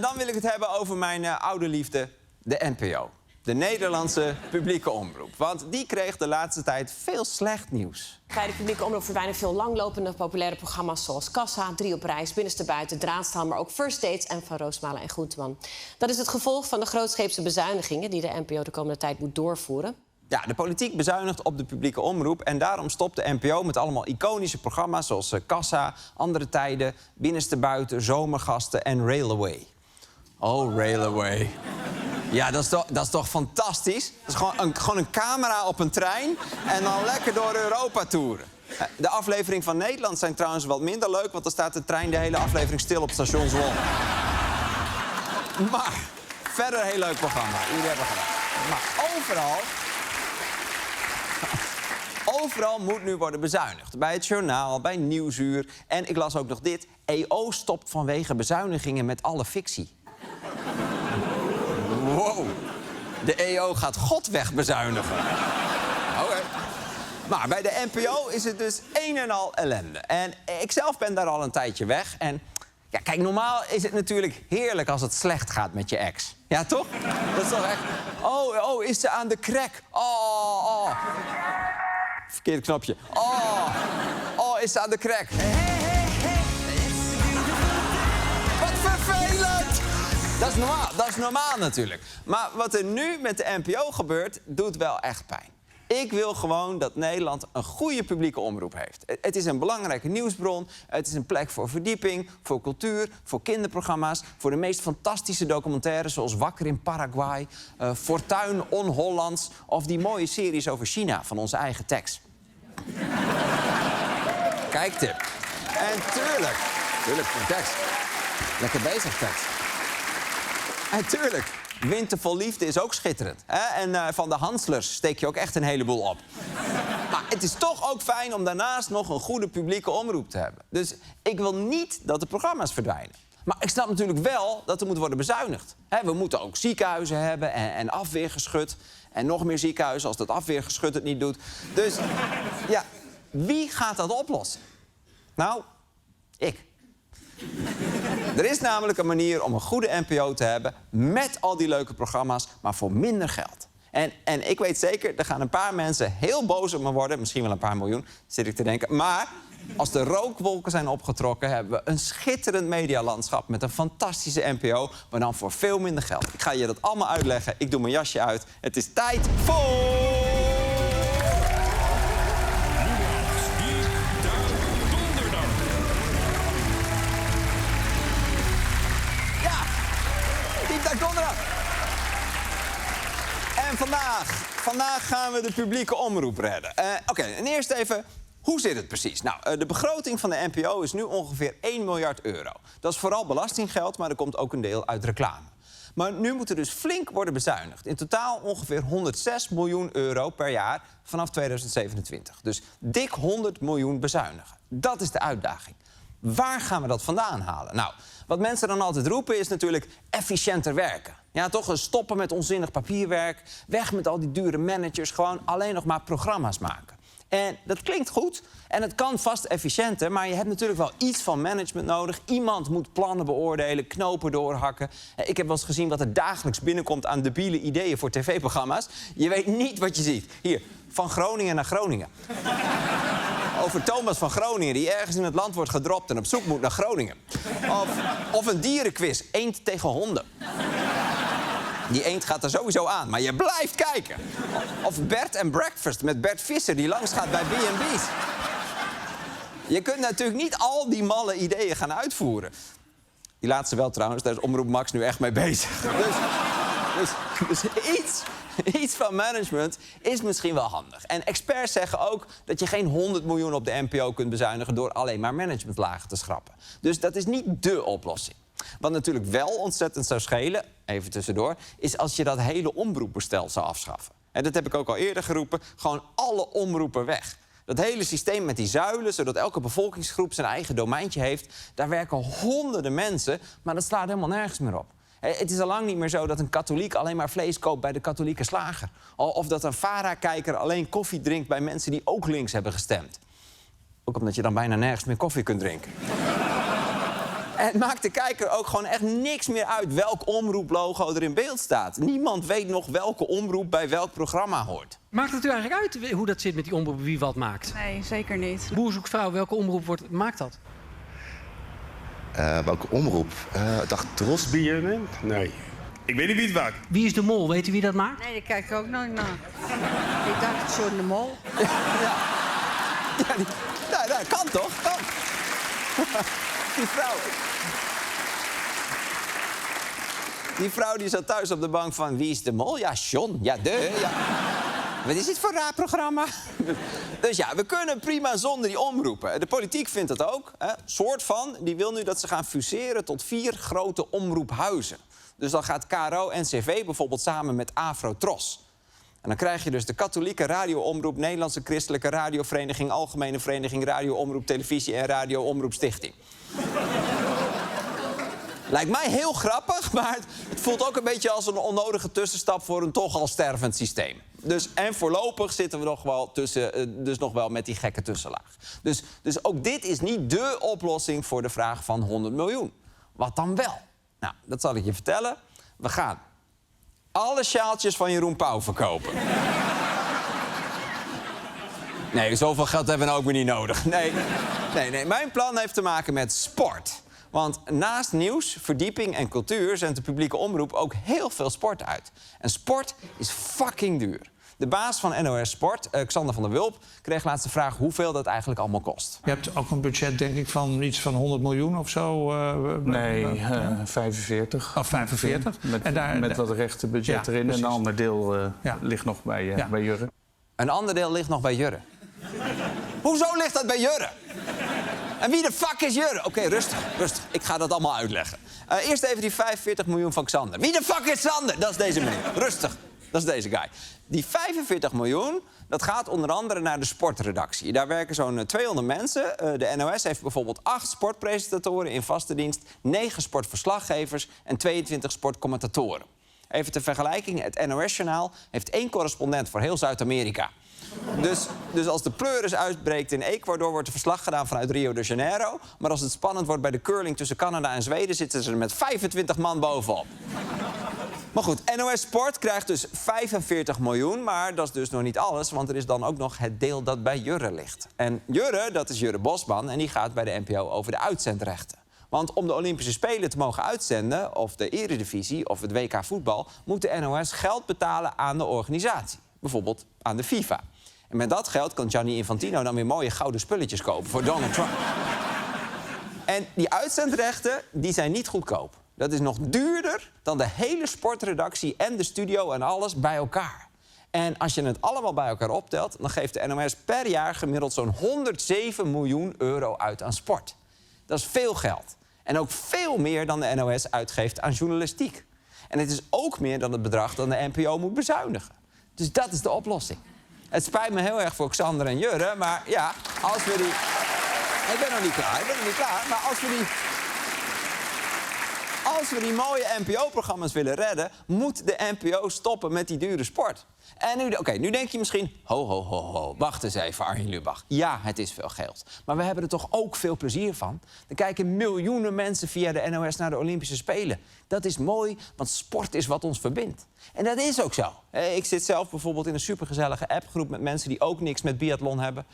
dan wil ik het hebben over mijn oude liefde, de NPO. De Nederlandse publieke omroep. Want die kreeg de laatste tijd veel slecht nieuws. Bij de publieke omroep verdwijnen veel langlopende populaire programma's... zoals Kassa, 3 op reis, Binnenste Buiten, Draadstaal... maar ook First Dates en Van Roosmalen en Groenteman. Dat is het gevolg van de grootscheepse bezuinigingen... die de NPO de komende tijd moet doorvoeren. Ja, de politiek bezuinigt op de publieke omroep... en daarom stopt de NPO met allemaal iconische programma's... zoals Kassa, Andere Tijden, Binnenste Buiten, Zomergasten en Railway. Oh, Railway. Ja, dat is toch fantastisch? Dat is gewoon een camera op een trein en dan lekker door Europa toeren. De afleveringen van Nederland zijn trouwens wat minder leuk... want dan staat de trein de hele aflevering stil op station Zwolle. Maar verder een heel leuk programma. Jullie hebben gelijk. Maar overal moet nu worden bezuinigd. Bij het journaal, bij Nieuwsuur. En ik las ook nog dit. EO stopt vanwege bezuinigingen met alle fictie. Wow. De EO gaat God wegbezuinigen. Oké. Maar bij de NPO is het dus een en al ellende. En ik zelf ben daar al een tijdje weg. En ja, kijk, normaal is het natuurlijk heerlijk als het slecht gaat met je ex. Ja, toch? Dat is toch echt... Oh, is ze aan de crack? Oh. Verkeerde knopje. Oh, is ze aan de crack? Wat vervelend! Dat is normaal natuurlijk. Maar wat er nu met de NPO gebeurt, doet wel echt pijn. Ik wil gewoon dat Nederland een goede publieke omroep heeft. Het is een belangrijke nieuwsbron. Het is een plek voor verdieping, voor cultuur, voor kinderprogramma's... voor de meest fantastische documentaires zoals Wakker in Paraguay... Fortuin on-Hollands of die mooie series over China van onze eigen Tex. Kijktip. En tuurlijk, Tex. Lekker bezig, Tex. En tuurlijk, Winter vol Liefde is ook schitterend. Hè? En van de Hanslers steek je ook echt een heleboel op. Maar het is toch ook fijn om daarnaast nog een goede publieke omroep te hebben. Dus ik wil niet dat de programma's verdwijnen. Maar ik snap natuurlijk wel dat er moet worden bezuinigd. Hè, we moeten ook ziekenhuizen hebben en afweergeschut. En nog meer ziekenhuizen als dat afweergeschut het niet doet. Dus ja, wie gaat dat oplossen? Nou, ik. Er is namelijk een manier om een goede NPO te hebben... met al die leuke programma's, maar voor minder geld. En ik weet zeker, er gaan een paar mensen heel boos op me worden... misschien wel een paar miljoen, zit ik te denken. Maar als de rookwolken zijn opgetrokken... hebben we een schitterend medialandschap met een fantastische NPO... maar dan voor veel minder geld. Ik ga je dat allemaal uitleggen. Ik doe mijn jasje uit. Het is tijd voor... En vandaag gaan we de publieke omroep redden. Oké, en eerst even, hoe zit het precies? Nou, de begroting van de NPO is nu ongeveer 1 miljard euro. Dat is vooral belastinggeld, maar er komt ook een deel uit reclame. Maar nu moet er dus flink worden bezuinigd. In totaal ongeveer 106 miljoen euro per jaar vanaf 2027. Dus dik 100 miljoen bezuinigen. Dat is de uitdaging. Waar gaan we dat vandaan halen? Nou, wat mensen dan altijd roepen is natuurlijk efficiënter werken. Ja, toch? Stoppen met onzinnig papierwerk. Weg met al die dure managers. Gewoon alleen nog maar programma's maken. En dat klinkt goed en het kan vast efficiënter... maar je hebt natuurlijk wel iets van management nodig. Iemand moet plannen beoordelen, knopen doorhakken. Ik heb wel eens gezien wat er dagelijks binnenkomt... aan debiele ideeën voor tv-programma's. Je weet niet wat je ziet. Hier, van Groningen naar Groningen. Over Thomas van Groningen, die ergens in het land wordt gedropt... en op zoek moet naar Groningen. Of een dierenquiz, eend tegen honden. Die eend gaat er sowieso aan, maar je blijft kijken. Of Bed and Breakfast met Bert Visser, die langs gaat bij B&B's. Je kunt natuurlijk niet al die malle ideeën gaan uitvoeren. Die laatste wel trouwens, daar is Omroep Max nu echt mee bezig. Dus iets van management is misschien wel handig. En experts zeggen ook dat je geen 100 miljoen op de NPO kunt bezuinigen... door alleen maar managementlagen te schrappen. Dus dat is niet dé oplossing. Wat natuurlijk wel ontzettend zou schelen, even tussendoor... is als je dat hele omroepbestel zou afschaffen. En dat heb ik ook al eerder geroepen, gewoon alle omroepen weg. Dat hele systeem met die zuilen, zodat elke bevolkingsgroep zijn eigen domeintje heeft... daar werken honderden mensen, maar dat slaat helemaal nergens meer op. Het is al lang niet meer zo dat een katholiek alleen maar vlees koopt bij de katholieke slager. Of dat een VARA-kijker alleen koffie drinkt bij mensen die ook links hebben gestemd. Ook omdat je dan bijna nergens meer koffie kunt drinken. En het maakt de kijker ook gewoon echt niks meer uit welk omroeplogo er in beeld staat. Niemand weet nog welke omroep bij welk programma hoort. Maakt het u eigenlijk uit hoe dat zit met die omroep, wie wat maakt? Nee, zeker niet. Boer zoekt vrouw, welke omroep maakt dat? Welke omroep? Ik dacht Drosbier. Nee. Ik weet niet wie het maakt. Wie is de mol? Weet u wie dat maakt? Nee, daar kijk ik ook nooit naar. Ik dacht, John de Mol. Ja, kan toch? Kan. Die vrouw die zat thuis op de bank van... Wie is de mol? Ja, John. Ja, ja. Wat is dit voor een raar programma? Dus ja, we kunnen prima zonder die omroepen. De politiek vindt het ook. Soort van. Die wil nu dat ze gaan fuseren tot 4 grote omroephuizen. Dus dan gaat KRO en NCV bijvoorbeeld samen met Afro-Tros. En dan krijg je dus de katholieke radioomroep... Nederlandse Christelijke Radiovereniging... Algemene Vereniging Radio-Omroep Televisie... en Radio-Omroep Stichting. Lijkt mij heel grappig, maar het voelt ook een beetje als een onnodige tussenstap... voor een toch al stervend systeem. En voorlopig zitten we nog wel tussen, dus nog wel met die gekke tussenlaag. Dus ook dit is niet dé oplossing voor de vraag van 100 miljoen. Wat dan wel? Nou, dat zal ik je vertellen. We gaan alle sjaaltjes van Jeroen Pauw verkopen. Nee, zoveel geld hebben we nou ook weer niet nodig. Nee. Mijn plan heeft te maken met sport. Want naast nieuws, verdieping en cultuur... zendt de publieke omroep ook heel veel sport uit. En sport is fucking duur. De baas van NOS Sport, Xander van der Wulp, kreeg laatst de vraag... hoeveel dat eigenlijk allemaal kost. Je hebt ook een budget, denk ik, van iets van 100 miljoen of zo? Nee, 45. Of 45. Met wat rechtenbudget erin. Precies. En een ander deel ligt nog bij Jurre. Een ander deel ligt nog bij Jurre. Hoezo ligt dat bij Jurre? En wie de fuck is Jurre? Oké, rustig. Ik ga dat allemaal uitleggen. Eerst even die 45 miljoen van Xander. Wie de fuck is Xander? Dat is deze meneer. Rustig. Dat is deze guy. Die 45 miljoen, dat gaat onder andere naar de sportredactie. Daar werken zo'n 200 mensen. De NOS heeft bijvoorbeeld 8 sportpresentatoren in vaste dienst... 9 sportverslaggevers en 22 sportcommentatoren. Even ter vergelijking, het NOS-journaal heeft 1 correspondent voor heel Zuid-Amerika. Dus als de pleuris uitbreekt in Ecuador... wordt er verslag gedaan vanuit Rio de Janeiro. Maar als het spannend wordt bij de curling tussen Canada en Zweden... zitten ze er met 25 man bovenop. Maar goed, NOS Sport krijgt dus 45 miljoen. Maar dat is dus nog niet alles, want er is dan ook nog het deel dat bij Jurre ligt. En Jurre, dat is Jurre Bosman, en die gaat bij de NPO over de uitzendrechten. Want om de Olympische Spelen te mogen uitzenden... of de Eredivisie of het WK voetbal... moet de NOS geld betalen aan de organisatie. Bijvoorbeeld aan de FIFA. En met dat geld kan Gianni Infantino dan weer mooie gouden spulletjes kopen voor Donald Trump. En die uitzendrechten, die zijn niet goedkoop. Dat is nog duurder dan de hele sportredactie en de studio en alles bij elkaar. En als je het allemaal bij elkaar optelt... dan geeft de NOS per jaar gemiddeld zo'n 107 miljoen euro uit aan sport. Dat is veel geld. En ook veel meer dan de NOS uitgeeft aan journalistiek. En het is ook meer dan het bedrag dat de NPO moet bezuinigen. Dus dat is de oplossing. Het spijt me heel erg voor Xander en Jurre, maar ja, als we die... Ik ben nog niet klaar, maar als we die mooie NPO-programma's willen redden... moet de NPO stoppen met die dure sport. En nu denk je misschien... Ho, wacht eens even, Arjen Lubach. Ja, het is veel geld. Maar we hebben er toch ook veel plezier van? Er kijken miljoenen mensen via de NOS naar de Olympische Spelen. Dat is mooi, want sport is wat ons verbindt. En dat is ook zo. Ik zit zelf bijvoorbeeld in een supergezellige appgroep... met mensen die ook niks met biathlon hebben.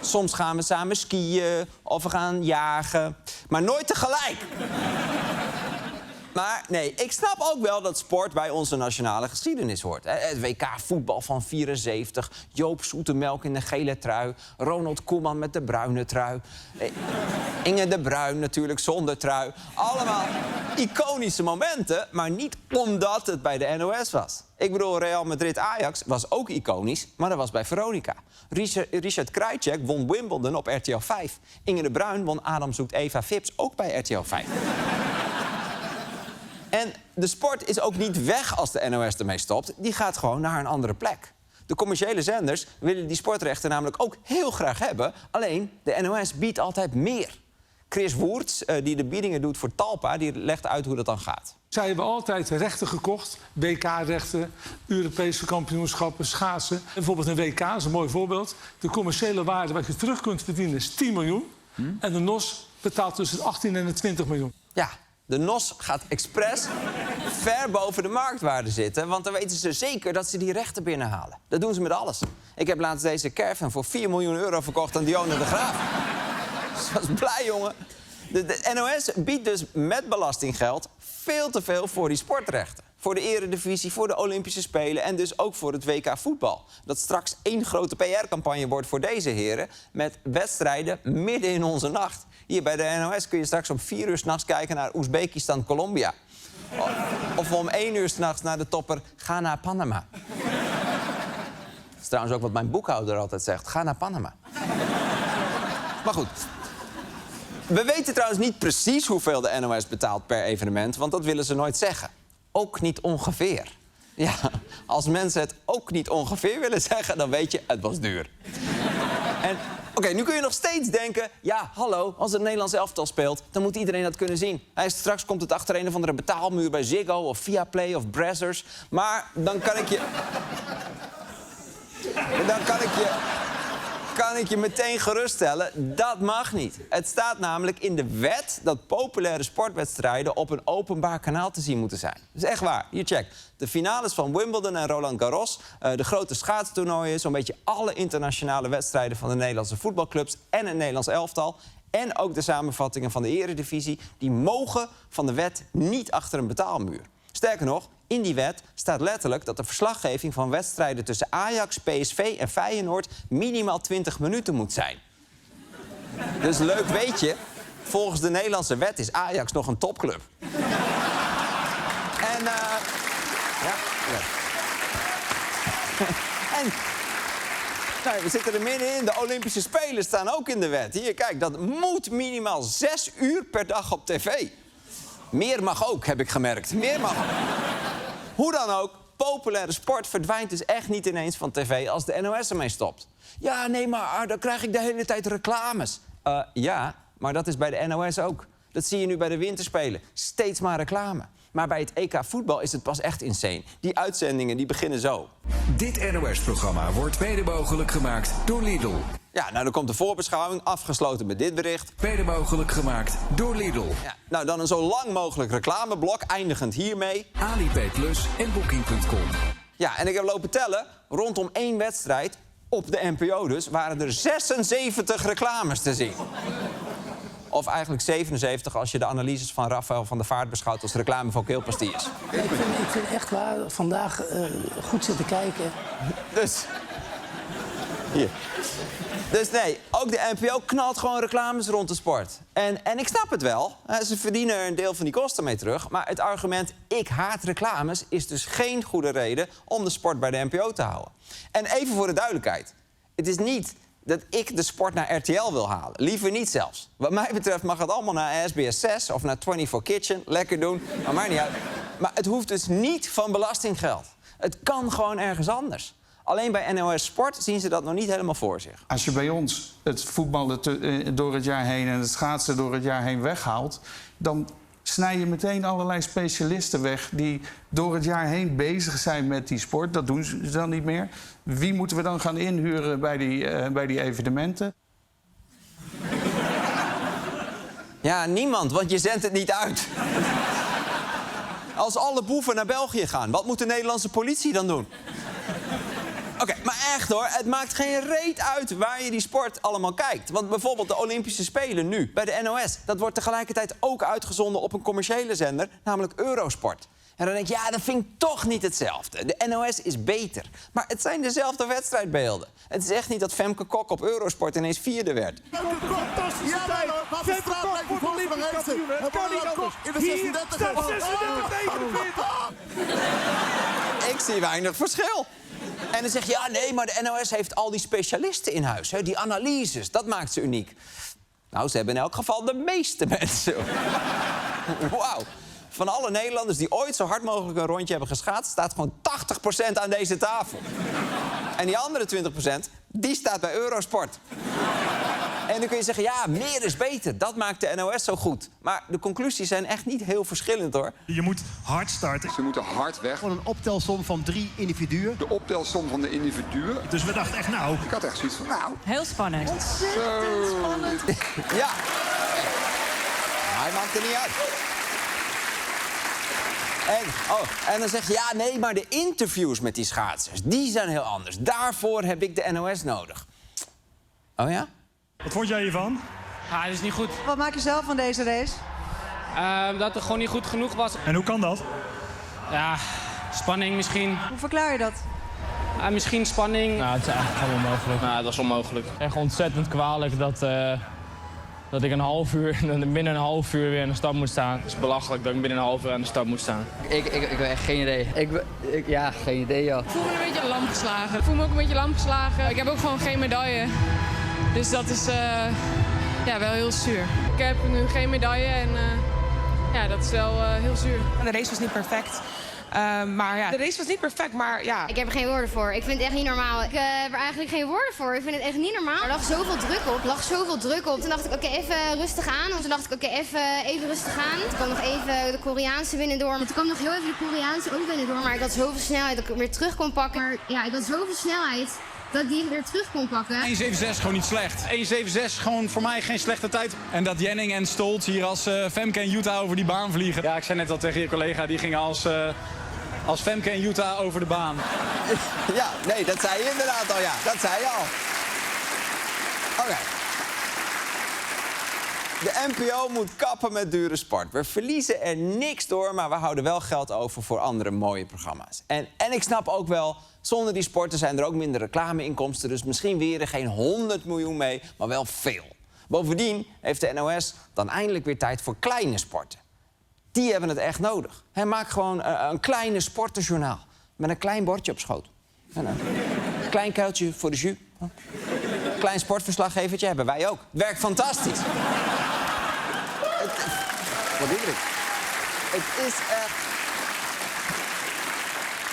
Soms gaan we samen skiën of we gaan jagen. Maar nooit tegelijk. Maar nee, ik snap ook wel dat sport bij onze nationale geschiedenis hoort. Het WK voetbal van 74, Joop Zoetemelk in de gele trui... Ronald Koeman met de bruine trui... Inge de Bruin natuurlijk zonder trui. Allemaal iconische momenten, maar niet omdat het bij de NOS was. Ik bedoel, Real Madrid-Ajax was ook iconisch, maar dat was bij Veronica. Richard Krajicek won Wimbledon op RTL 5. Inge de Bruin won Adam zoekt Eva Vips ook bij RTL 5. En de sport is ook niet weg als de NOS ermee stopt. Die gaat gewoon naar een andere plek. De commerciële zenders willen die sportrechten namelijk ook heel graag hebben. Alleen, de NOS biedt altijd meer. Chris Woerts, die de biedingen doet voor Talpa, die legt uit hoe dat dan gaat. Zij hebben altijd rechten gekocht. WK-rechten, Europese kampioenschappen, schaatsen. En bijvoorbeeld een WK is een mooi voorbeeld. De commerciële waarde wat je terug kunt verdienen is 10 miljoen. En de NOS betaalt tussen de 18 en de 20 miljoen. Ja, de NOS gaat expres ver boven de marktwaarde zitten... want dan weten ze zeker dat ze die rechten binnenhalen. Dat doen ze met alles. Ik heb laatst deze caravan voor 4 miljoen euro verkocht aan Dionne de Graaf. Ze was blij, jongen. De NOS biedt dus met belastinggeld veel te veel voor die sportrechten. Voor de eredivisie, voor de Olympische Spelen en dus ook voor het WK voetbal. Dat straks één grote PR-campagne wordt voor deze heren... met wedstrijden midden in onze nacht. Hier bij de NOS kun je straks om 4 uur 's nachts kijken naar Oezbekistan-Colombia. Of om 1 uur 's nachts naar de topper Ghana-Panama. Dat is trouwens ook wat mijn boekhouder altijd zegt. Ga naar Panama. Maar goed. We weten trouwens niet precies hoeveel de NOS betaalt per evenement... want dat willen ze nooit zeggen. Ook niet ongeveer. Ja, als mensen het ook niet ongeveer willen zeggen... dan weet je, het was duur. En oké, nu kun je nog steeds denken... ja, hallo, als het Nederlands elftal speelt... dan moet iedereen dat kunnen zien. Straks komt het achter een of andere betaalmuur bij Ziggo... of Viaplay of Brazzers. Maar dan kan ik je... kan ik je meteen geruststellen, dat mag niet. Het staat namelijk in de wet dat populaire sportwedstrijden... op een openbaar kanaal te zien moeten zijn. Dat is echt waar. Hier, check. De finales van Wimbledon en Roland Garros... de grote schaatstoernooien... zo'n beetje alle internationale wedstrijden... van de Nederlandse voetbalclubs en het Nederlands elftal... en ook de samenvattingen van de eredivisie... die mogen van de wet niet achter een betaalmuur. Sterker nog, in die wet staat letterlijk dat de verslaggeving van wedstrijden... tussen Ajax, PSV en Feyenoord minimaal 20 minuten moet zijn. Dus leuk weet je, volgens de Nederlandse wet is Ajax nog een topclub. En, ja. En... Nou, we zitten er middenin. De Olympische Spelen staan ook in de wet. Hier, kijk, dat moet minimaal 6 uur per dag op tv. Meer mag ook, heb ik gemerkt. Meer mag. Hoe dan ook, populaire sport verdwijnt dus echt niet ineens van tv... als de NOS ermee stopt. Ja, nee, maar dan krijg ik de hele tijd reclames. Ja, maar dat is bij de NOS ook. Dat zie je nu bij de winterspelen. Steeds maar reclame. Maar bij het EK voetbal is het pas echt insane. Die uitzendingen die beginnen zo. Dit NOS-programma wordt mede mogelijk gemaakt door Lidl. Ja, nou dan komt de voorbeschouwing, afgesloten met dit bericht. Mede mogelijk gemaakt door Lidl. Ja, nou dan een zo lang mogelijk reclameblok, eindigend hiermee. Alipay Plus en Booking.com. Ja, en ik heb lopen tellen, rondom 1 wedstrijd, op de NPO dus... waren er 76 reclames te zien. Of eigenlijk 77 als je de analyses van Rafael van der Vaart beschouwt... als reclame voor keelpastilles. Ik vind echt waar, vandaag goed zitten kijken. Dus... Hier. Dus nee, ook de NPO knalt gewoon reclames rond de sport. En ik snap het wel. Ze verdienen er een deel van die kosten mee terug. Maar het argument ik haat reclames is dus geen goede reden... om de sport bij de NPO te houden. En even voor de duidelijkheid. Het is niet dat ik de sport naar RTL wil halen. Liever niet zelfs. Wat mij betreft mag het allemaal naar SBS 6 of naar 24 Kitchen. Lekker doen, maar maakt niet uit. Maar het hoeft dus niet van belastinggeld. Het kan gewoon ergens anders. Alleen bij NOS Sport zien ze dat nog niet helemaal voor zich. Als je bij ons het voetballen door het jaar heen... en het schaatsen door het jaar heen weghaalt... dan snij je meteen allerlei specialisten weg... die door het jaar heen bezig zijn met die sport. Dat doen ze dan niet meer. Wie moeten we dan gaan inhuren bij die evenementen? Ja, niemand, want je zendt het niet uit. Als alle boeven naar België gaan, wat moet de Nederlandse politie dan doen? Oké, maar echt hoor, het maakt geen reet uit waar je die sport allemaal kijkt. Want bijvoorbeeld de Olympische Spelen nu, bij de NOS... dat wordt tegelijkertijd ook uitgezonden op een commerciële zender, namelijk Eurosport. En dan denk je, ja, dat vind ik toch niet hetzelfde. De NOS is beter. Maar het zijn dezelfde wedstrijdbeelden. Het is echt niet dat Femke Kok op Eurosport ineens 4e werd. Femke Kok, fantastische tijd. Femke Kok wordt Olympisch kampioen. Het kan niet anders. Hier staat 36-49. Ik zie weinig verschil. En dan zeg je, ja, nee, maar de NOS heeft al die specialisten in huis. Hè? Die analyses, dat maakt ze uniek. Nou, ze hebben in elk geval de meeste mensen. Wauw. Van alle Nederlanders die ooit zo hard mogelijk een rondje hebben geschaatst... staat gewoon 80% aan deze tafel. En die andere 20%, die staat bij Eurosport. En dan kun je zeggen, ja, meer is beter. Dat maakt de NOS zo goed. Maar de conclusies zijn echt niet heel verschillend, hoor. Je moet hard starten. Ze moeten hard weg. Gewoon een optelsom van 3 individuen. De optelsom van de individuen. Dus we dachten echt, nou... Ik had echt zoiets van, nou... Heel spannend. Ontzettend spannend. Ja. Hij maakt er niet uit. En dan zeg je, ja, nee, maar de interviews met die schaatsers, die zijn heel anders. Daarvoor heb ik de NOS nodig. Oh ja? Wat vond jij hiervan? Ah, dat is niet goed. Wat maak je zelf van deze race? Dat het gewoon niet goed genoeg was. En hoe kan dat? Ja, spanning misschien. Hoe verklaar je dat? Misschien spanning. Nou, het is eigenlijk gewoon onmogelijk. Nou, dat is onmogelijk. Echt ontzettend kwalijk dat ik binnen een half uur weer aan de start moet staan. Het is belachelijk dat ik binnen een half uur aan de start moet staan. Ik heb echt geen idee. Ja, geen idee, joh. Ik voel me een beetje lam geslagen. Ik voel me ook een beetje lam geslagen. Ik heb ook gewoon geen medaille. Dus dat is wel heel zuur. Ik heb nu geen medaille en dat is wel heel zuur. De race was niet perfect. De race was niet perfect, maar ja. Ik heb er geen woorden voor. Ik vind het echt niet normaal. Ik heb er eigenlijk geen woorden voor. Ik vind het echt niet normaal. Er lag zoveel druk op. Toen dacht ik, oké, even rustig aan. Toen dacht ik, oké, even rustig aan. Toen kwam nog even de Koreaanse binnendoor. Toen kwam nog heel even de Koreaanse ook binnendoor. Maar ik had zoveel snelheid dat ik hem weer terug kon pakken. Maar ja, ik had zoveel snelheid dat ik die weer terug kon pakken. 1.77 is gewoon niet slecht. 1.77 is gewoon voor mij geen slechte tijd. En dat Jenning en Stolt hier als Femke en Jutta over die baan vliegen. Ja, ik zei net al tegen je collega, die gingen als Femke en Jutta over de baan. Ja, nee, dat zei je inderdaad al, ja. Dat zei je al. Oké. De NPO moet kappen met dure sport. We verliezen er niks door, maar we houden wel geld over voor andere mooie programma's. En ik snap ook wel, zonder die sporten zijn er ook minder reclameinkomsten. Dus misschien weer geen 100 miljoen mee, maar wel veel. Bovendien heeft de NOS dan eindelijk weer tijd voor kleine sporten. Die hebben het echt nodig. Maak gewoon een kleine sportenjournaal. Met een klein bordje op schoot. En een klein kuiltje voor de jus. Klein sportverslaggevertje hebben wij ook. Werkt fantastisch. Wat is het?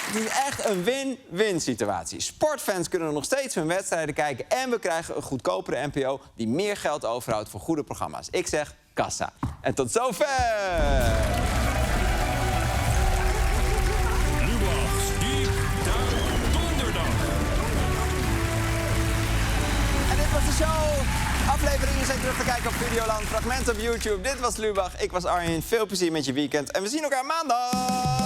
Het is echt een win-win situatie. Sportfans kunnen nog steeds hun wedstrijden kijken en we krijgen een goedkopere NPO die meer geld overhoudt voor goede programma's. Ik zeg kassa. En tot zover! Lubach's Deep Down Donderdag. En dit was de show. Afleveringen zijn terug te kijken op Videoland. Fragmenten op YouTube. Dit was Lubach. Ik was Arjen. Veel plezier met je weekend. En we zien elkaar maandag.